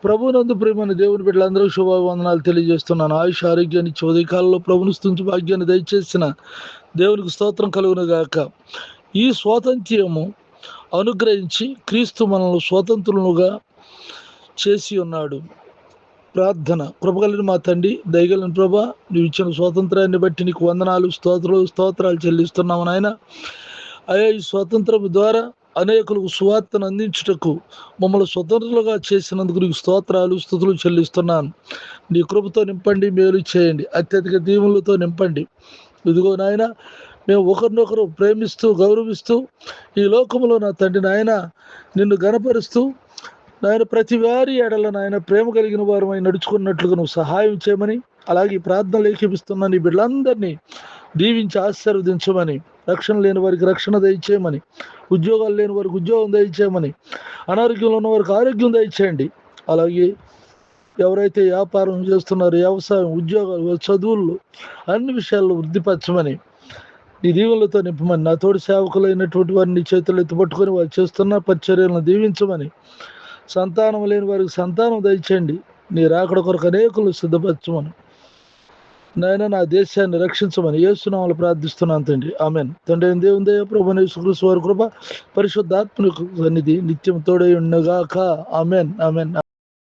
ప్రభునందు ప్రియమైన దేవుని బిడ్డలందరూ శుభవందనాలు తెలియజేస్తున్నాను. ఆయుష్ ఆరోగ్యాన్ని ఇచ్చి ఉదయకాలంలో ప్రభుని స్తుతించి భాగ్యాన్ని దయచేసిన దేవునికి స్తోత్రం కలుగును గాక. ఈ స్వాతంత్ర్యము అనుగ్రహించి క్రీస్తు మనల్ని స్వతంత్రులుగా చేసి ఉన్నాడు. ప్రార్థన. కృపగలిగిన మా తండ్రి, దయగలిగిన ప్రభా, నువ్వు ఇచ్చిన స్వాతంత్రాన్ని బట్టి నీకు వందనాలు, స్తోత్రాలు చెల్లిస్తున్నాము నాయన. అయ్యా, ఈ స్వాతంత్రం ద్వారా అనేకులకు సువార్తను అందించుటకు మమ్మల్ని స్వతంత్రులుగా చేసినందుకు నీకు స్తోత్రాలు, స్తుతులు చెల్లిస్తున్నాను. నీ కృపతో నింపండి, మేలు చేయండి, అత్యధిక దీవులతో నింపండి. ఇదిగో నాయన, మేము ఒకరినొకరు ప్రేమిస్తూ గౌరవిస్తూ ఈ లోకంలో నా తండ్రి నాయన నిన్ను గణపరుస్తూ నాయన ప్రతి వారి ఎడల నాయన ప్రేమ కలిగిన వారమై నడుచుకున్నట్లుగా నువ్వు సహాయం చేయమని, అలాగే ప్రార్థనలు ఏకీపిస్తున్న నీ బిడ్డలందరినీ దీవించి ఆశీర్వదించమని, రక్షణ లేని వారికి రక్షణ దయచేయమని, ఉద్యోగాలు లేని వారికి ఉద్యోగం దయచేయమని, అనారోగ్యంలో ఉన్న వారికి ఆరోగ్యం దయచేయండి. అలాగే ఎవరైతే వ్యాపారం చేస్తున్నారో వ్యవసాయం, ఉద్యోగాలు, చదువుల్లో అన్ని విషయాల్లో వృద్ధిపరచమని, నీ దీవులతో నింపమని, నా తోటి సేవకులైనటువంటి వారిని నీ చేతులు ఎత్తుపట్టుకొని వారు చేస్తున్న పరిచర్యలను దీవించమని, సంతానం లేని వారికి సంతానం దయచేయండి. నీ రాకడ కొరకు అనేకులు సిద్ధపరచమని నాయన, నా దేశాన్ని రక్షించమని యేసునామములో ప్రార్థిస్తున్నాను తండ్రి. ఆమెన్. తండ్రి అయిన దేవుని దయ, ప్రభువైన యేసుక్రీస్తు వారి కృప, పరిశుద్ధాత్మని సన్నిధి నిత్యం తోడై ఉండుగాక. ఆమెన్. ఆమెన్.